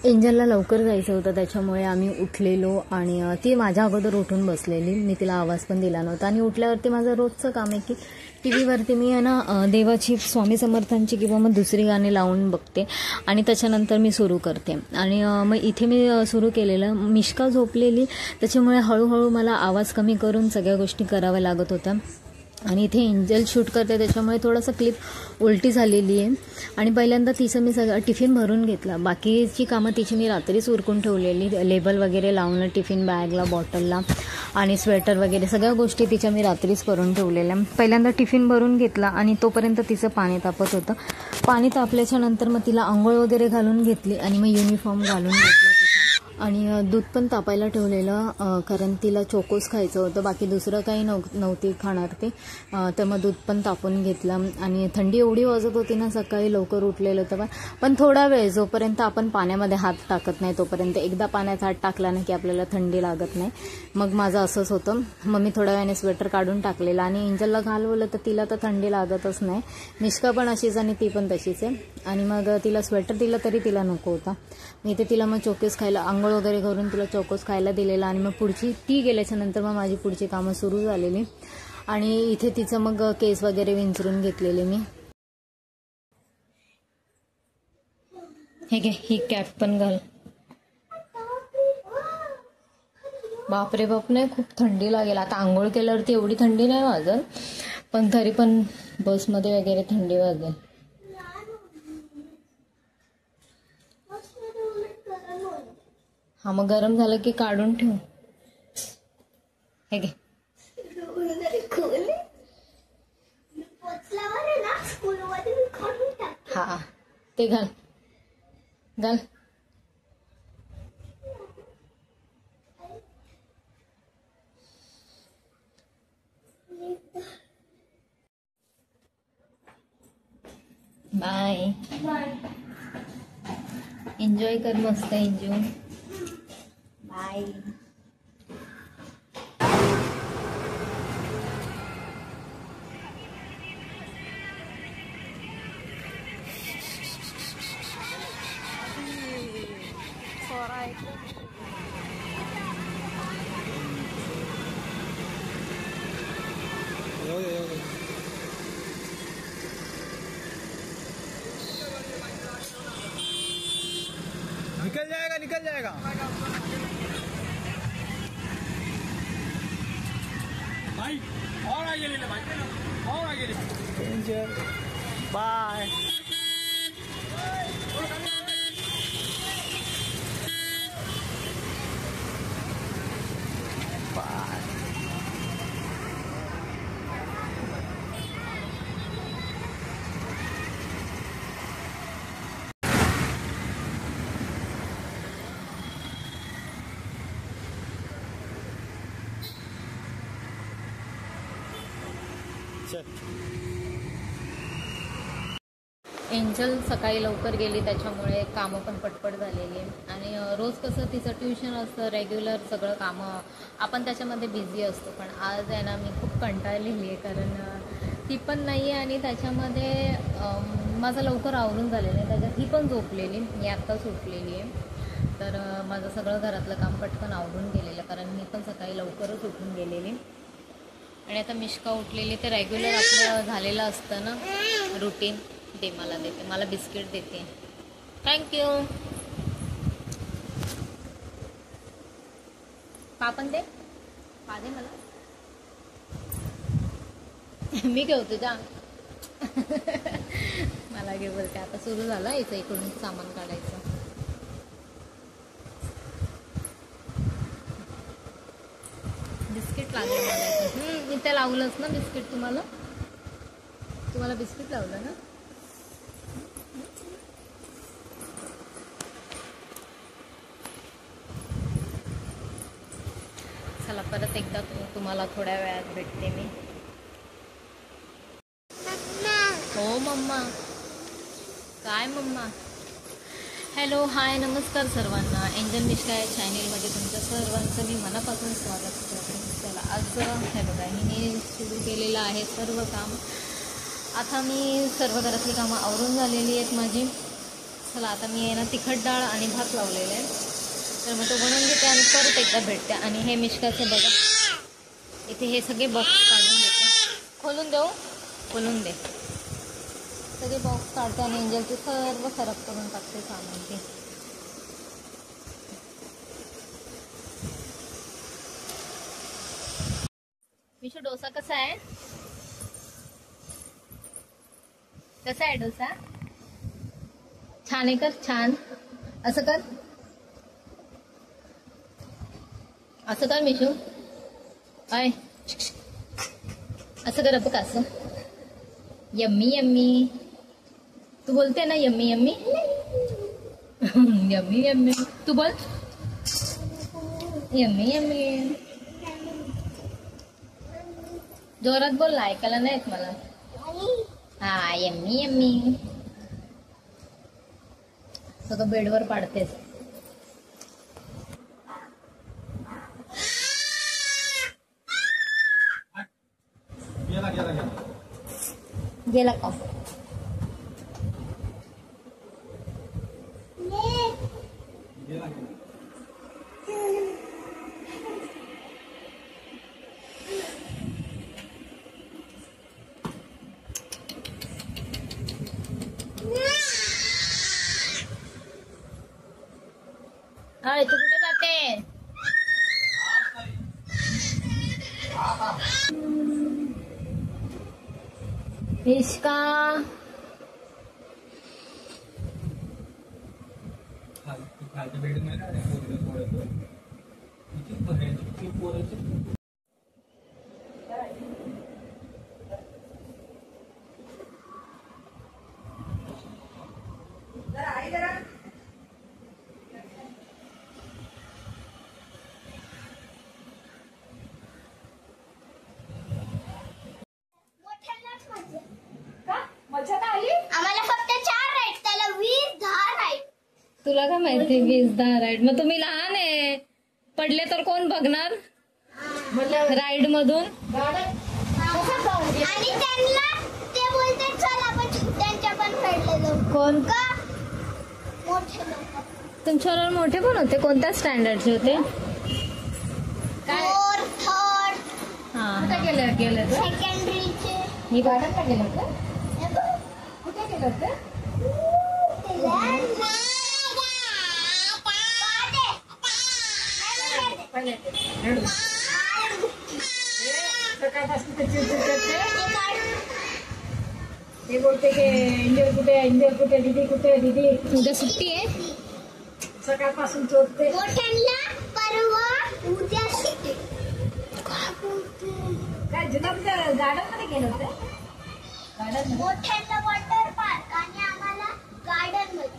एंजलला लवकर जायचं होतं, त्याच्यामुळे आम्ही उठलेलो आणि ती माझ्या अगोदर उठून बसलेली. मी तिला आवाज पण दिला नव्हता. आणि उठल्यावरती माझं रोजचं काम आहे की टी व्हीवरती मी आहे ना देवाची, स्वामी समर्थांची किंवा मग दुसरी गाणी लावून बघते आणि त्याच्यानंतर मी सुरू करते. आणि मग इथे मी सुरू केलेलं. मिष्का झोपलेली, त्याच्यामुळे हळूहळू मला आवाज कमी करून सगळ्या गोष्टी कराव्या लागत होत्या. आणि इथे एंजल शूट करते, त्याच्यामुळे थोडंसं क्लिप उलटी झालेली आहे. आणि पहिल्यांदा तिचं मी सगळं टिफिन भरून घेतला. बाकीची कामं तिची मी रात्रीच उरकून ठेवलेली, लेबल वगैरे लावणं टिफिन बॅगला, बॉटलला आणि स्वेटर वगैरे सगळ्या गोष्टी तिच्या मी रात्रीच करून ठेवलेल्या. पहिल्यांदा टिफिन भरून घेतला आणि तोपर्यंत तिचं पाणी तापत होतं. पाणी तापल्याच्या नंतर मग तिला आंघोळ वगैरे घालून घेतली आणि मग युनिफॉर्म घालून घेतला तिचा. आणि दूध पण तापायला ठेवलेलं, कारण तिला चोकोस खायचं होतं, बाकी दुसरं काही नव्हती खाणार ते. तर मग दूध पण तापून घेतलं. आणि थंडी एवढी वाजत होती ना, सकाळी लवकर उठलेलं होतं. पण थोडा वेळ, जोपर्यंत आपण पाण्यामध्ये हात टाकत नाही तोपर्यंत, एकदा पाण्यात हात टाकला ना की आपल्याला थंडी लागत नाही. मग माझं असंच होतं. मग मी थोड्या वेळाने स्वेटर काढून टाकलेला आणि एंजलला घालवलं तर तिला तर थंडी लागतच नाही. मिष्का पण अशीच आणि ती पण तशीच आहे. आणि मग तिला स्वेटर दिलं तरी तिला नको होता. मी इथे तिला मग चोकोस खायला, आंघोळ वगैरे करून तिला चोकोस खायला दिलेला. आणि मग पुढची ती गेल्याच्या नंतर मग माझी पुढची कामं सुरू झालेली. आणि इथे तिचं मग केस वगैरे विंचरून घेतलेले मी. हे घे, ही कॅप पण घाल. बापरे बाप, नाही खूप थंडी लागेल. आता आंघोळ केल्यावरती एवढी थंडी नाही वाजत, पण तरी पण बसमध्ये वगैरे थंडी वाजेल. हा, मग गरम झालं की काढून ठेव. हे घे. हा, ते घाल घाल. बाय. एन्जॉय कर, मस्त एन्जॉय. बाय. निकल जाएगा, निकल जाएगा. भाई और आगे ले ले भाई, और आगे ले. बाय. एंजल सकाळी लवकर गेली, त्याच्यामुळे कामं पण पटपट झालेली. आणि रोज कसं तिचं ट्युशन असतं, रेग्युलर सगळं कामं आपण त्याच्यामध्ये बिझी असतो. पण आज आहे ना मी खूप कंटाळलेली आहे, कारण ती पण नाही आहे आणि त्याच्यामध्ये माझं लवकर आवरून झालेलं आहे. त्याच्यात ही पण झोपलेली, मी आत्ताच उठलेली आहे. तर माझं सगळं घरातलं काम पटकन आवरून गेलेलं, कारण मी पण सकाळी लवकरच उठून गेलेली. आणि आता मिष्का उठलेली, तर रेग्युलर आपलं झालेलं असतं ना रुटीन. दे, मला देते, मला बिस्किट देते. थँक्यू. पापन दे, पा दे मला. मी घेऊ तुझ्या. मला घे बोलते. आता सुरू झालं याचं इकडून सामान काढायचं. बिस्किट लागलं मला. इथे लावलंच ना बिस्किट. तुम्हाला बिस्किट लावलं ना. चला, परत एकदा तुम्हाला थोड्या वेळात भेटते मी. हो मम्मा. काय मम्मा. हॅलो, हाय, नमस्कार सर्वांना. एंजल मिष्का या चॅनेलमध्ये तुमच्या सर्वांचं मी मनापासून स्वागत करते. चला, आज हे बघा, हिने सुरू केलेलं आहे सर्व काम. आता मी सर्व घरातली कामं आवरून झालेली आहेत माझी. चला आता मी आहे ना तिखट डाळ आणि भात लावलेले आहे, तर मग तो बनवून घेते आणि परत एकदा भेटते. आणि हे मिष्काचे बघा इथे हे सगळे बॉक्स काढून देते. खोलून देऊ? खोलून दे. सगळे बॉक्स काढते आणि एंजलचे सर्व खराब करून टाकते सामान ते. मिशू डोसा कसा आहे? कसा आहे डोसा? छान आहे कर. छान असं कर, असं कर मिशू. आय असं कर बघ, असं. यम्मी यम्मी तू बोलते ना, यम्मी यम्मी. यम्मी यम्मी तू बोल, यम्मी यम्मी. जोरात बोल ना, ऐकायला नाही येत मला. हा यम्मी यम्मी. सगळं बेडवर पाडतेस. गेला का? अरे तू कुठे जाते? मिष्का आम्हाला फक्त 4 राईड, त्याला 20-10 राईड. तुला काय माहिती 20-10 राईड? मग तुम्ही लहान आहे, पडले तर कोण बघणार राईड मधून? आणि त्यांना ते बोलते चल आपण त्यांच्या पण फेडले जाऊ. कोण? का मोठे लोक. तुमच्यावर मोठे पण होते? कोणत्या स्टँडर्डचे होते? फोर्थ, थर्ड, हा गेले सेकंडरीचे. मी गार्डनला गेले होते. कुठे गेले होते? ते बोलते की इंजर कुठे दीदी उद्या सुट्टी आहे. सकाळपासून चोरते. मोठ्यांना परवा उद्या सुट्टी. काय जुनाब गार्डन मध्ये गेले होते? गार्डन मोठ्यांना वॉटर पार्क आणि आम्हाला गार्डन मध्ये.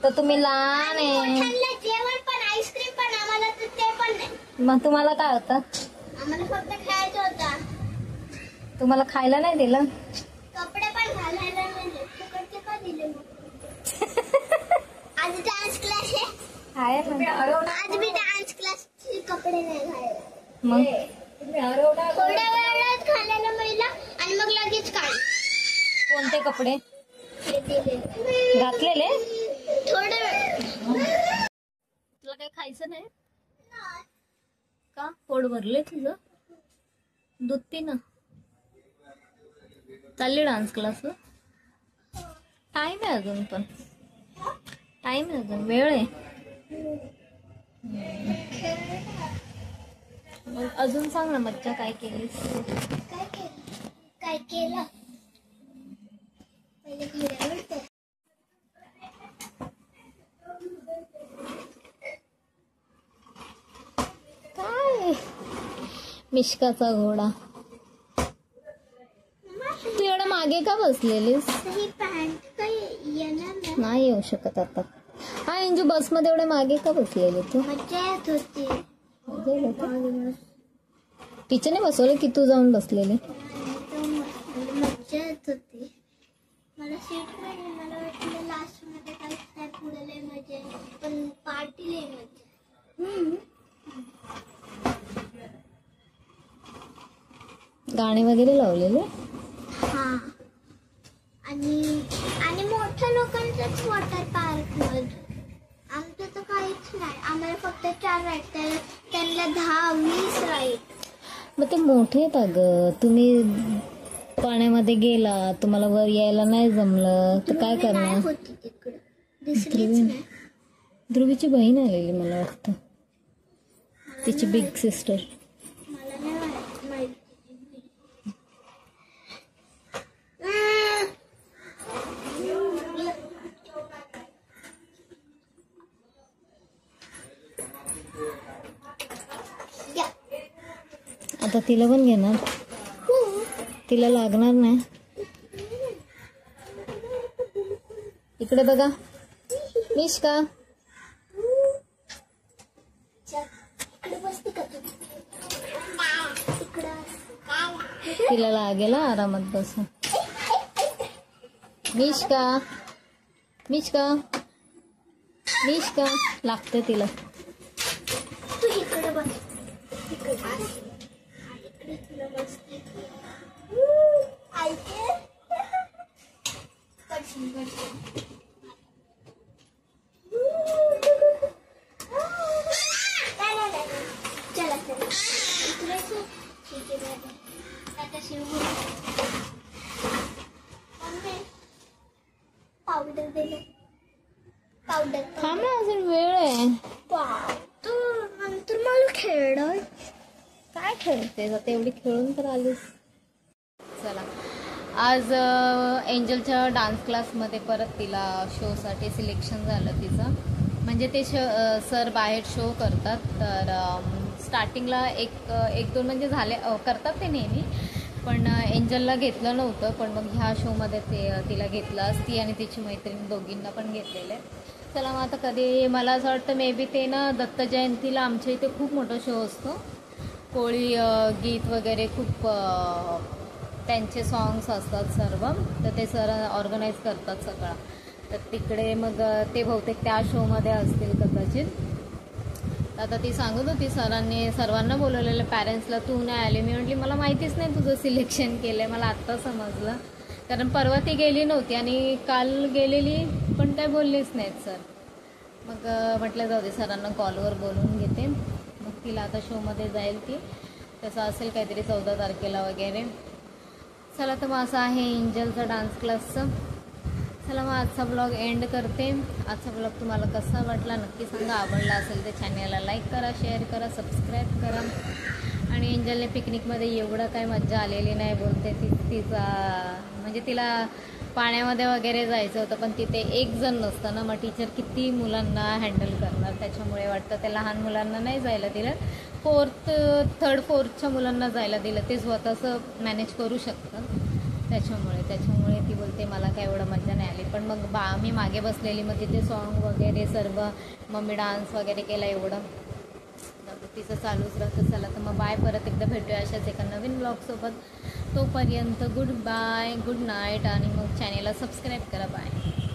तर तुम्ही लहान आहे. मोठ्यांना जेवण पण, आईस्क्रीम पण, आम्हाला तर ते पण नाही. मग तुम्हाला काय होतं? आम्हाला फक्त खेळायचं होता. तुम्हाला खायला नाही दिलं? कपडे पण घालायला नाही दिले. फुकटचे का दिले मग? आज डान्स क्लास आहे. आज मी डान्स क्लासचे कपडे नाही घालायला. मग थोड्या वेळात घालायला मिळालं आणि मग लगेच काढ. कोणते कपडे हे दिले. घातलेले? थोड्या वेळ. तुला काही खायचं नाही का? पोट भरले तुझं? दूध पी ना. चालले डान्स क्लासला? टाइम आहे अजून, पण टाइम आहे अजून, वेळ आहे. मग अजून सांग ना मज्जा काय केलीस? काय केलं? पहिले घड्याळ तर. काय मिष्काचा घोडा. तू एवढं मागे का बसलेलीस? ही पॅन्ट काही येणार नाही येऊ शकत आता. हा अंजू, बस मध्ये एवढ्या मागे का बसलेली तू? मजा येत होती. टीचरने बसवलं की तू जाऊन बसलेली? मजा येत होती. मला सीट मिळाली. मला वाटलं लास्ट मध्ये काहीच नाही, पुढे लय मजा आहे, पण पार्टी लय मजा. गाणे वगैरे लावलेले? हा. आणि आणि मोठ्या लोकांचंच वॉटर पार्क मध्ये. आमचं तर काहीच नाही. आम्हाला फक्त 4 राईड, त्यांना 10-20 राईड. मग ते मोठे आहेत अगं. तुम्ही पाण्यामध्ये गेला, तुम्हाला वर यायला नाही जमलं तर काय करणार? नाही होती तिकडं, दिसलीच नाही. ध्रुवीची बहीण आलेली मला वाटतं, तिची बिग सिस्टर. मला नाही माहिती. आता तिला पण घेणार, तिला लागणार नाही. इकडे बघा मिष्का, तिला लागेल आरामात बसून. मिष्का मिष्का मिष्का लागते तिला. तू इकडे बस, इकडे तुला बसते. ऐके चला ठीक आहे. आता पावडर दिलं. पावडर थांब ना, अजून वेळ आहे. तर नंतर मला खेळ. काय खेळतेस आता, एवढी खेळून तर आलीस. चला, आज एंजलच्या डान्स क्लासमध्ये परत तिला शोसाठी सिलेक्शन झालं तिचं. म्हणजे ते सर बाहेर शो करतात, तर स्टार्टिंगला एक दोन म्हणजे झाले करतात ते नेहमी, पण एंजलला घेतलं नव्हतं. पण मग ह्या शोमध्ये तिला घेतलं. ती आणि तिची मैत्रीण दोघींना पण घेतलेलं आहे. चला मग आता कधी, मला असं वाटतं मे बी ते ना दत्त जयंतीला आमच्या इथे खूप मोठा शो असतो. कोळी गीत वगैरे खूप त्यांचे सॉंग्स असतात सर्व, तर ते सर ऑर्गनाईज करतात सगळं. तर तिकडे मग ते बहुतेक त्या शोमध्ये असतील कदाचित. आता ती सांगत होती सरांनी सर्वांना बोलवलेलं, पॅरेंट्सला तू नाही आले. मी म्हटली मला माहितीच नाही तुझं सिलेक्शन केलं आहे, मला आत्ता समजलं. कारण परवा ती गेली नव्हती आणि काल गेलेली पण काय बोललीच नाहीत सर. मग म्हटलं जाऊ दे, सरांना कॉलवर बोलवून घेते. मग तिला आता शोमध्ये जाईल ती, तसं असेल काहीतरी 14 तारखेला वगैरे. चला, तर मग असं आहे एंजलचा डान्स क्लासचं. चला मग आजचा ब्लॉग एंड करते. आजचा ब्लॉग तुम्हाला कसा वाटला नक्की सांगा. आवडला असेल तर चॅनलला लाईक करा, शेअर करा, सबस्क्राईब करा. आणि एंजलने पिकनिकमध्ये एवढं काय मज्जा आलेली नाही बोलते. तिचा म्हणजे तिला पाण्यामध्ये वगैरे जायचं होतं, पण तिथे एक जण नसतं ना, मग टीचर किती मुलांना हँडल करणार. त्याच्यामुळे वाटतं ते लहान मुलांना नाही जायला दिलं, थर्ड फोर्थच्या मुलांना जायला दिलं. ते स्वतःचं मॅनेज करू शकतात. त्याच्यामुळे ती बोलते मला काय एवढं मजा नाही आली. पण मग मी मागे बसलेली, मग तिथे सॉन्ग वगैरे सर्व, मम्मी डान्स वगैरे केला एवढं, तिचं चालूच राहतं. चला तर मग बाय, परत एकदा भेटूया अशाच एका नवीन ब्लॉगसोबत. तोपर्यंत गुड बाय, गुड नाईट. आणि मग चॅनेलला सबस्क्राईब करा. बाय.